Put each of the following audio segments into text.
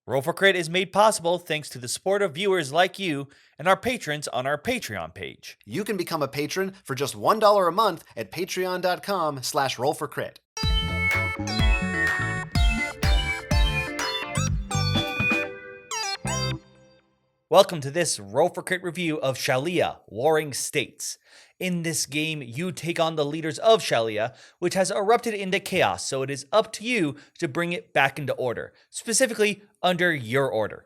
Roll for Crit is made possible thanks to the support of viewers like you and our patrons on our Patreon page. You can become a patron for just $1 a month at patreon.com/rollforcrit. Welcome to this Roll for Crit review of Shaolia, Warring States. In this game, you take on the leaders of Shaolia, which has erupted into chaos, so it is up to you to bring it back into order, specifically under your order.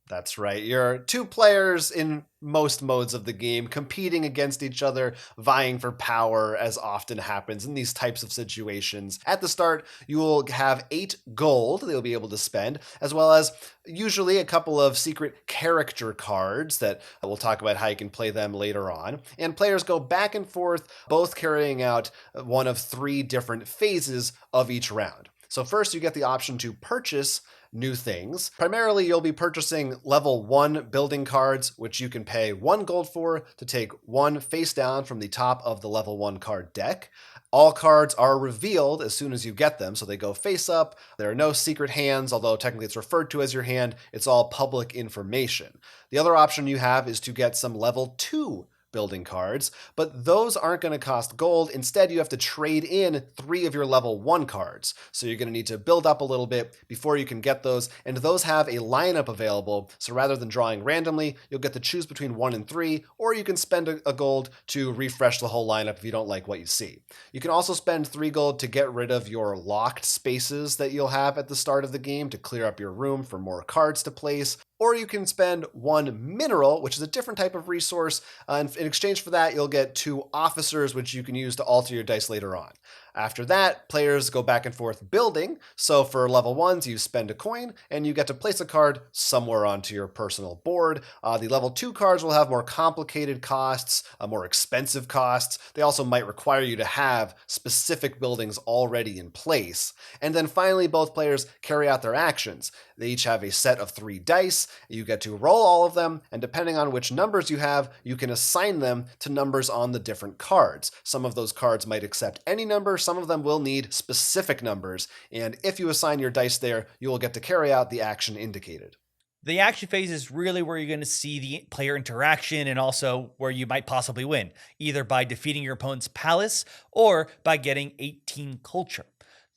That's right. You're two players in most modes of the game competing against each other, vying for power, as often happens in these types of situations. At the start, you will have 8 gold that you'll be able to spend, as well as usually a couple of secret character cards that we'll talk about how you can play them later on. And players go back and forth, both carrying out one of 3 different phases of each round. So first, you get the option to purchase new things. Primarily, you'll be purchasing level 1 building cards, which you can pay 1 gold for to take 1 face down from the top of the level 1 card deck. All cards are revealed as soon as you get them, so they go face up. There are no secret hands, although technically it's referred to as your hand. It's all public information. The other option you have is to get some level 2 building cards, but those aren't going to cost gold. Instead, you have to trade in 3 of your level 1 cards. So you're going to need to build up a little bit before you can get those, and those have a lineup available. So rather than drawing randomly, you'll get to choose between 1 and 3, or you can spend a gold to refresh the whole lineup if you don't like what you see. You can also spend 3 gold to get rid of your locked spaces that you'll have at the start of the game to clear up your room for more cards to place. Or you can spend 1 mineral, which is a different type of resource. And in exchange for that, you'll get 2 officers, which you can use to alter your dice later on. After that, players go back and forth building. So for level 1s, you spend a coin, and you get to place a card somewhere onto your personal board. The level 2 cards will have more complicated costs, more expensive costs. They also might require you to have specific buildings already in place. And then finally, both players carry out their actions. They each have a set of 3 dice. You get to roll all of them, and depending on which numbers you have, you can assign them to numbers on the different cards. Some of those cards might accept any number, some of them will need specific numbers, and if you assign your dice there, you will get to carry out the action indicated. The action phase is really where you're going to see the player interaction and also where you might possibly win, either by defeating your opponent's palace or by getting 18 culture.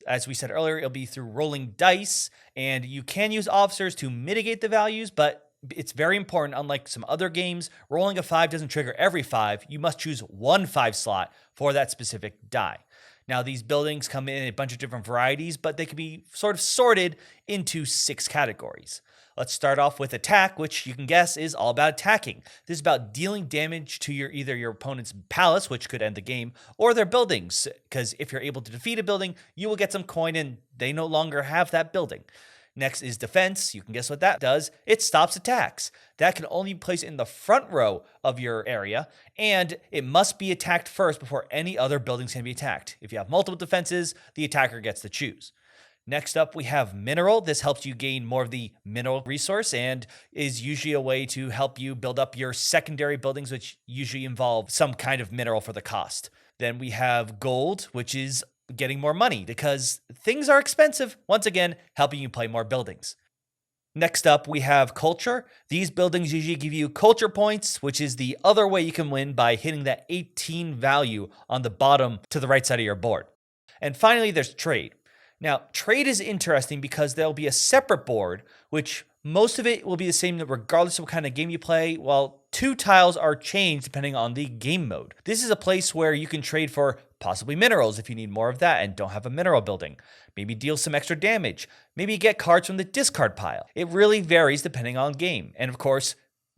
As we said earlier, it'll be through rolling dice, and you can use officers to mitigate the values, but it's very important. Unlike some other games, rolling a 5 doesn't trigger every 5. You must choose 1 5 slot for that specific die. Now, these buildings come in a bunch of different varieties, but they can be sort of sorted into 6 categories. Let's start off with attack, which you can guess is all about attacking. This is about dealing damage to either your opponent's palace, which could end the game, or their buildings, because if you're able to defeat a building, you will get some coin and they no longer have that building. Next is defense. You can guess what that does. It stops attacks. That can only be placed in the front row of your area, and it must be attacked first before any other buildings can be attacked. If you have multiple defenses, the attacker gets to choose. Next up, we have mineral. This helps you gain more of the mineral resource and is usually a way to help you build up your secondary buildings, which usually involve some kind of mineral for the cost. Then we have gold, which is getting more money because things are expensive. Once again, helping you play more buildings. Next up, we have culture. These buildings usually give you culture points, which is the other way you can win by hitting that 18 value on the bottom to the right side of your board. And finally, there's trade. Now, trade is interesting because there'll be a separate board, which most of it will be the same regardless of what kind of game you play, while 2 tiles are changed depending on the game mode. This is a place where you can trade for possibly minerals if you need more of that and don't have a mineral building. Maybe deal some extra damage. Maybe get cards from the discard pile. It really varies depending on game. And of course,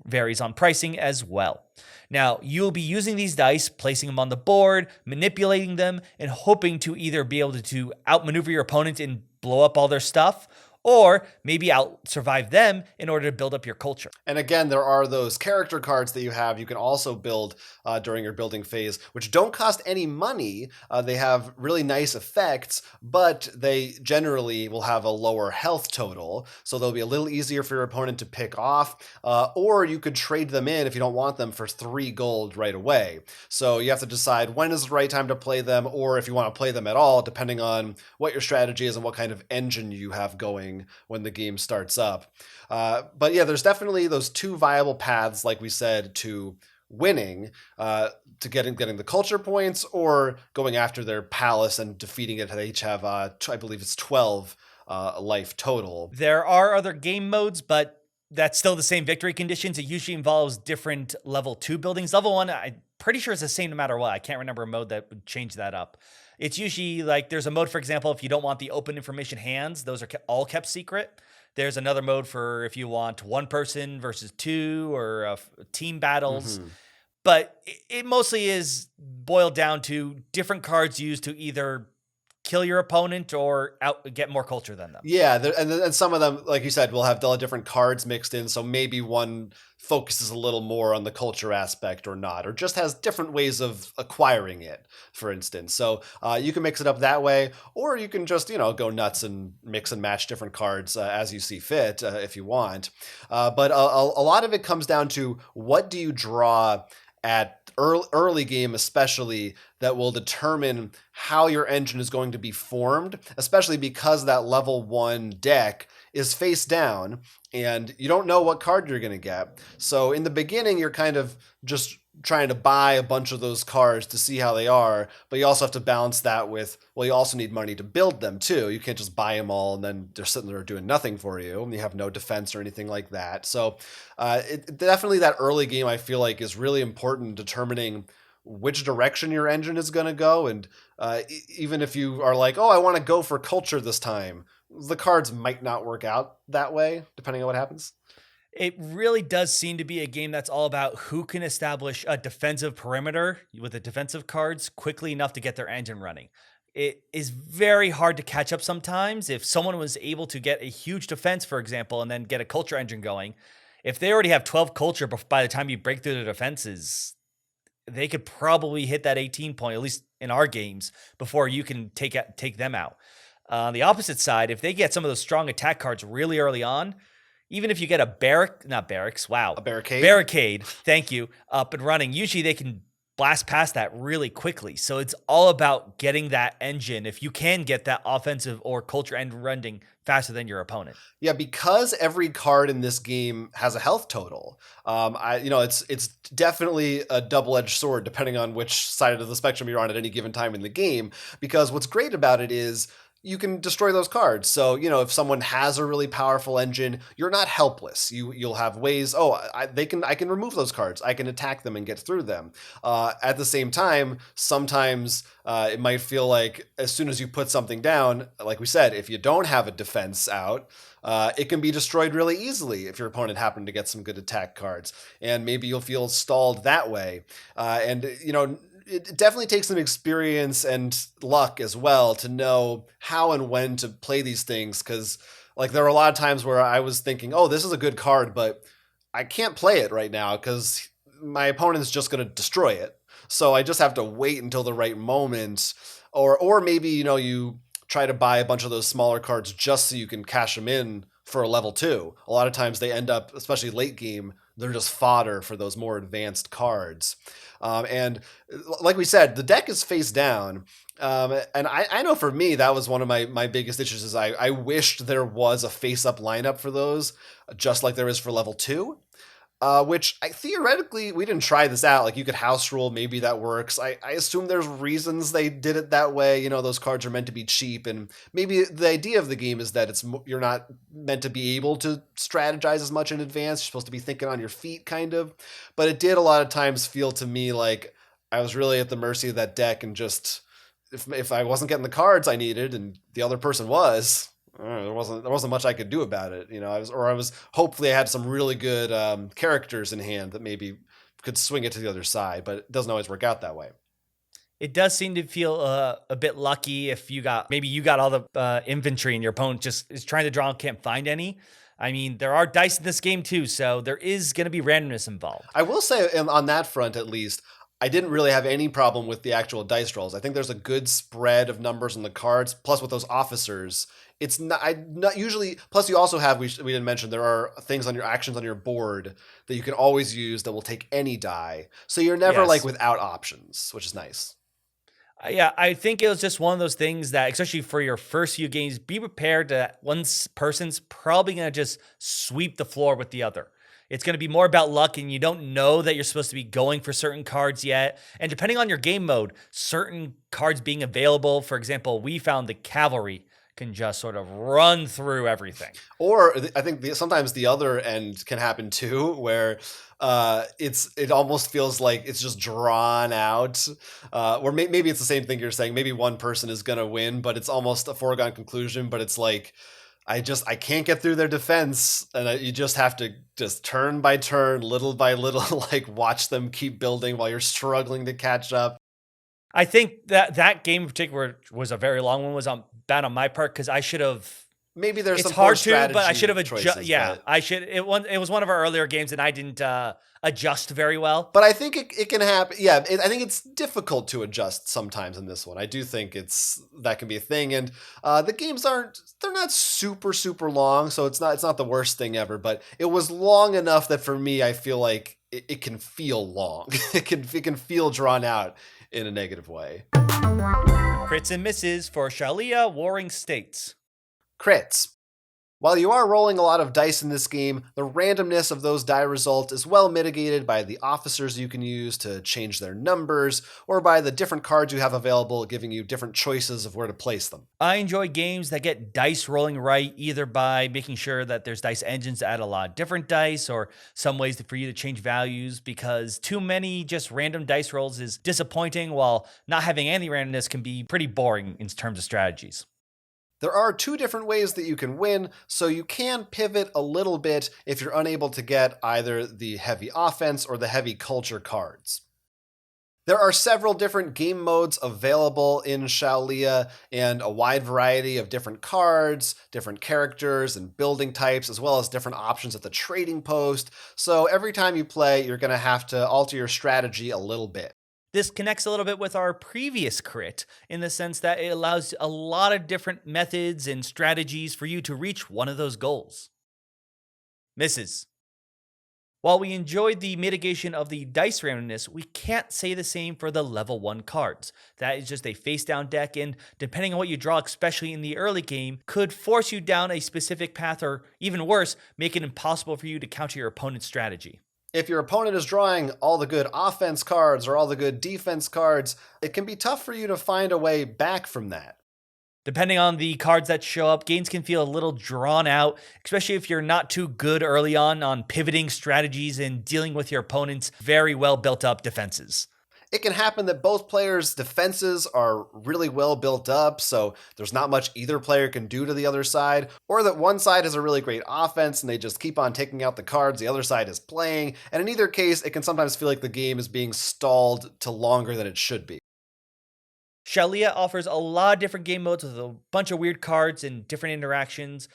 varies on pricing as well. Now, you'll be using these dice, placing them on the board, manipulating them, and hoping to either be able to outmaneuver your opponent and blow up all their stuff, or maybe out-survive them in order to build up your culture. And again, there are those character cards that you have. You can also build during your building phase, which don't cost any money. They have really nice effects, but they generally will have a lower health total, so they'll be a little easier for your opponent to pick off, or you could trade them in if you don't want them for 3 gold right away. So you have to decide when is the right time to play them, or if you want to play them at all, depending on what your strategy is and what kind of engine you have going going when the game starts up. But yeah, there's definitely those two viable paths, like we said, to winning, to getting the culture points, or going after their palace and defeating it. They each have, I believe it's 12 life total. There are other game modes, but that's still the same victory conditions. It usually involves different level 2 buildings. Level 1, I'm pretty sure it's the same no matter what. I can't remember a mode that would change that up. It's usually like there's a mode, for example, if you don't want the open information hands, those are all kept secret. There's another mode for if you want one person versus two or team battles. Mhm. But it mostly is boiled down to different cards used to either kill your opponent or get more culture than them. Yeah, and some of them, like you said, will have different cards mixed in. So maybe one focuses a little more on the culture aspect or not, or just has different ways of acquiring it, for instance. So you can mix it up that way, or you can just go nuts and mix and match different cards as you see fit if you want. But a lot of it comes down to what do you draw at early game, especially, that will determine how your engine is going to be formed, especially because that level 1 deck is face down and you don't know what card you're going to get. So in the beginning, you're kind of just trying to buy a bunch of those cards to see how they are, but you also have to balance that with, well, you also need money to build them too. You can't just buy them all and then they're sitting there doing nothing for you and you have no defense or anything like that. So definitely that early game, I feel like, is really important in determining which direction your engine is going to go. And even if you are like, oh, I want to go for culture this time, the cards might not work out that way, depending on what happens. It really does seem to be a game that's all about who can establish a defensive perimeter with the defensive cards quickly enough to get their engine running. It is very hard to catch up sometimes. If someone was able to get a huge defense, for example, and then get a culture engine going, if they already have 12 culture by the time you break through the defenses, they could probably hit that 18 point, at least in our games, before you can take them out. On the opposite side, if they get some of those strong attack cards really early on, even if you get a A barricade. barricade, thank you, up and running, usually they can blast past that really quickly. So it's all about getting that engine, if you can get that offensive or culture end running faster than your opponent. Yeah, because every card in this game has a health total. It's definitely a double-edged sword depending on which side of the spectrum you're on at any given time in the game. Because what's great about it is you can destroy those cards. So, if someone has a really powerful engine, you're not helpless. You'll have ways, I can remove those cards. I can attack them and get through them. At the same time, sometimes it might feel like as soon as you put something down, like we said, if you don't have a defense out, it can be destroyed really easily if your opponent happened to get some good attack cards. And maybe you'll feel stalled that way. It definitely takes some experience and luck as well to know how and when to play these things. Because there are a lot of times where I was thinking, oh, this is a good card, but I can't play it right now because my opponent's just going to destroy it. So I just have to wait until the right moment. Or maybe, you try to buy a bunch of those smaller cards just so you can cash them in for a level 2. A lot of times they end up, especially late game, they're just fodder for those more advanced cards. And like we said, the deck is face down. And I know for me, that was one of my biggest issues is I wished there was a face-up lineup for those, just like there is for level 2. Which theoretically, we didn't try this out. Like, you could house rule, maybe that works. I assume there's reasons they did it that way. Those cards are meant to be cheap, and maybe the idea of the game is that you're not meant to be able to strategize as much in advance. You're supposed to be thinking on your feet, kind of. But it did a lot of times feel to me like I was really at the mercy of that deck, and just if I wasn't getting the cards I needed, and the other person was, there wasn't much I could do about it. I was hopefully I had some really good characters in hand that maybe could swing it to the other side, but it doesn't always work out that way. It does seem to feel a bit lucky if you got all the infantry and your opponent just is trying to draw and can't find any. I mean, there are dice in this game too, so there is going to be randomness involved. I will say on that front, at least, I didn't really have any problem with the actual dice rolls. I think there's a good spread of numbers on the cards. Plus, with those officers, it's not usually. Plus, you also have, we didn't mention, there are things on your actions on your board that you can always use that will take any die. So you're never Yes. without options, which is nice. Yeah, I think it was just one of those things that, especially for your first few games, be prepared that person's probably going to just sweep the floor with the other. It's going to be more about luck, and you don't know that you're supposed to be going for certain cards yet. And depending on your game mode, certain cards being available, for example, we found the cavalry can just sort of run through everything. Or I think sometimes the other end can happen too, where it almost feels like it's just drawn out, or maybe it's the same thing you're saying. Maybe one person is gonna win, but it's almost a foregone conclusion. But it's like I can't get through their defense, and you just have to just turn by turn, little by little, like watch them keep building while you're struggling to catch up. I think that game in particular was a very long one, was bad on my part because I should have. Maybe there's It's some poor hard to, but I should strategy have adjusted. choices, Yeah, but I should. It was one of our earlier games, and I didn't adjust very well. But I think it can happen. Yeah, I think it's difficult to adjust sometimes in this one. I do think that can be a thing, and the games they're not super long, so it's not the worst thing ever. But it was long enough that for me, I feel like it can feel long. it can feel drawn out in a negative way. Crits and misses for Shaolia Warring States. Crits. While you are rolling a lot of dice in this game, the randomness of those die results is well mitigated by the officers you can use to change their numbers, or by the different cards you have available giving you different choices of where to place them. I enjoy games that get dice rolling right, either by making sure that there's dice engines that add a lot of different dice, or some ways for you to change values, because too many just random dice rolls is disappointing, while not having any randomness can be pretty boring in terms of strategies. There are two different ways that you can win, so you can pivot a little bit if you're unable to get either the heavy offense or the heavy culture cards. There are several different game modes available in Shaolia, and a wide variety of different cards, different characters, and building types, as well as different options at the trading post. So every time you play, you're going to have to alter your strategy a little bit. This connects a little bit with our previous crit in the sense that it allows a lot of different methods and strategies for you to reach one of those goals. Misses. While we enjoyed the mitigation of the dice randomness, we can't say the same for the level 1 cards. That is just a face down deck, and depending on what you draw, especially in the early game, could force you down a specific path, or even worse, make it impossible for you to counter your opponent's strategy. If your opponent is drawing all the good offense cards or all the good defense cards, it can be tough for you to find a way back from that. Depending on the cards that show up, games can feel a little drawn out, especially if you're not too good early on pivoting strategies and dealing with your opponent's very well built up defenses. It can happen that both players' defenses are really well built up, so there's not much either player can do to the other side, or that one side has a really great offense and they just keep on taking out the cards the other side is playing, and in either case, it can sometimes feel like the game is being stalled to longer than it should be. Shaolia offers a lot of different game modes with a bunch of weird cards and different interactions,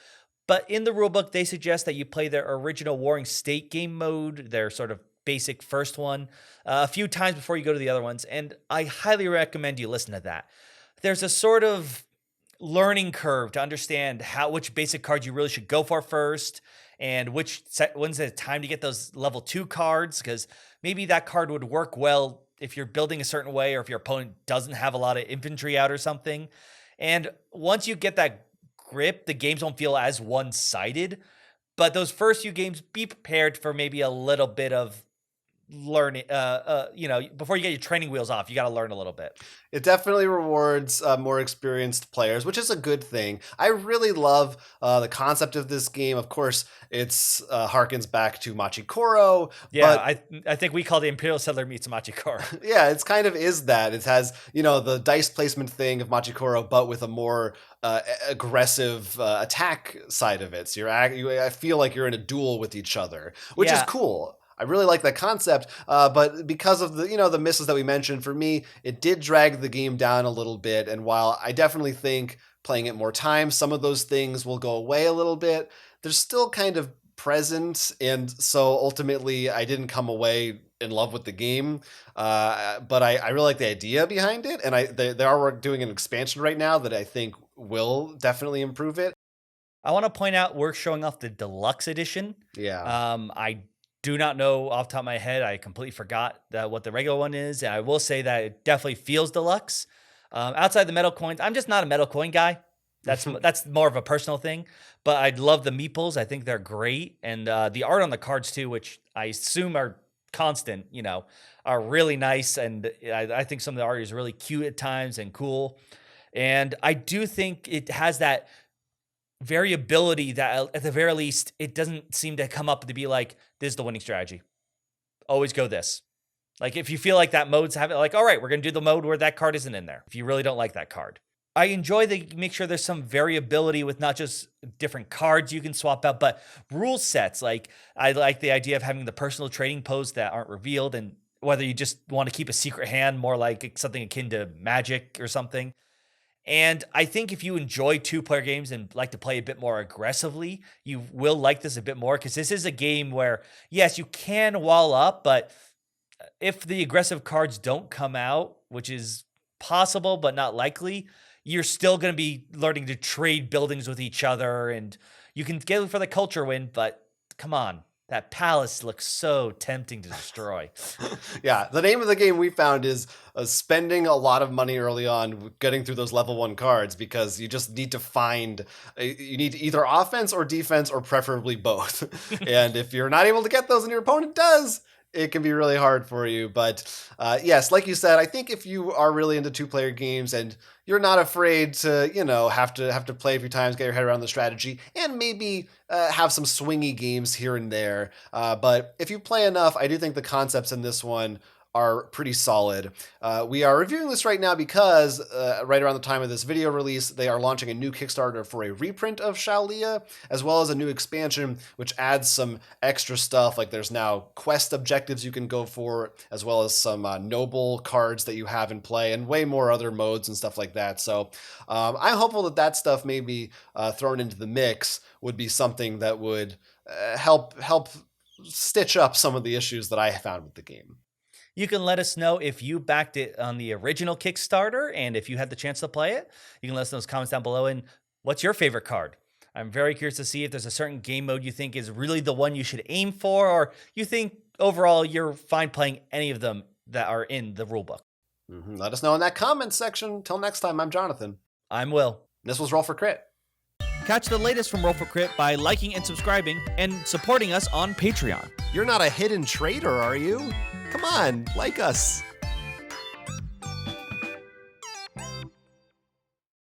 but in the rulebook, they suggest that you play their original Warring State game mode, their sort of basic first one, a few times before you go to the other ones, and I highly recommend you listen to that. There's a sort of learning curve to understand which basic cards you really should go for first, and when's the time to get those level 2 cards, because maybe that card would work well if you're building a certain way, or if your opponent doesn't have a lot of infantry out or something. And once you get that grip, the games don't feel as one-sided. But those first few games, be prepared for maybe a little bit of learning. Before you get your training wheels off, you got to learn a little bit. It definitely rewards more experienced players, which is a good thing. I really love the concept of this game. Of course, it's harkens back to Machi Koro. Yeah, but I think we call the Imperial Settler meets Machi Koro. yeah, it's kind of is that. It has, the dice placement thing of Machi Koro, but with a more aggressive attack side of it. So I feel like you're in a duel with each other, which is cool. I really like that concept, but because of the misses that we mentioned, for me, it did drag the game down a little bit. And while I definitely think playing it more times, some of those things will go away a little bit, they're still kind of present. And so ultimately, I didn't come away in love with the game, but I really like the idea behind it. And they are doing an expansion right now that I think will definitely improve it. I want to point out we're showing off the deluxe edition. Yeah. I do not know off the top of my head. I completely forgot what the regular one is. And I will say that it definitely feels deluxe. Outside the metal coins, I'm just not a metal coin guy. That's more of a personal thing. But I love the meeples. I think they're great, and the art on the cards too, which I assume are constant. Are really nice, and I think some of the art is really cute at times and cool. And I do think it has that variability that, at the very least, it doesn't seem to come up to be like, this is the winning strategy. Always go this. Like, if you feel like that mode's having, like, all right, we're going to do the mode where that card isn't in there, if you really don't like that card. I enjoy make sure there's some variability with not just different cards you can swap out, but rule sets. Like, I like the idea of having the personal trading pose that aren't revealed, and whether you just want to keep a secret hand, more like something akin to Magic or something. And I think if you enjoy two-player games and like to play a bit more aggressively, you will like this a bit more, because this is a game where, yes, you can wall up, but if the aggressive cards don't come out, which is possible but not likely, you're still going to be learning to trade buildings with each other, and you can get it for the culture win, but come on. That palace looks so tempting to destroy. Yeah, the name of the game we found is spending a lot of money early on getting through those level 1 cards, because you just need to you need either offense or defense, or preferably both. And if you're not able to get those and your opponent does, it can be really hard for you. But yes, like you said, I think if you are really into two-player games and you're not afraid to, have to play a few times, get your head around the strategy, and maybe have some swingy games here and there. But if you play enough, I do think the concepts in this one are pretty solid. We are reviewing this right now because right around the time of this video release, they are launching a new Kickstarter for a reprint of Shaolia, as well as a new expansion, which adds some extra stuff. Like, there's now quest objectives you can go for, as well as some noble cards that you have in play, and way more other modes and stuff like that. So I'm hopeful that stuff maybe thrown into the mix would be something that would help stitch up some of the issues that I found with the game. You can let us know if you backed it on the original Kickstarter, and if you had the chance to play it. You can let us know in those comments down below. And what's your favorite card? I'm very curious to see if there's a certain game mode you think is really the one you should aim for, or you think overall you're fine playing any of them that are in the rulebook. Let us know in that comments section. Till next time, I'm Jonathan. I'm Will. This was Roll for Crit. Catch the latest from Roll for Crit by liking and subscribing and supporting us on Patreon. You're not a hidden traitor, are you? Come on, like us.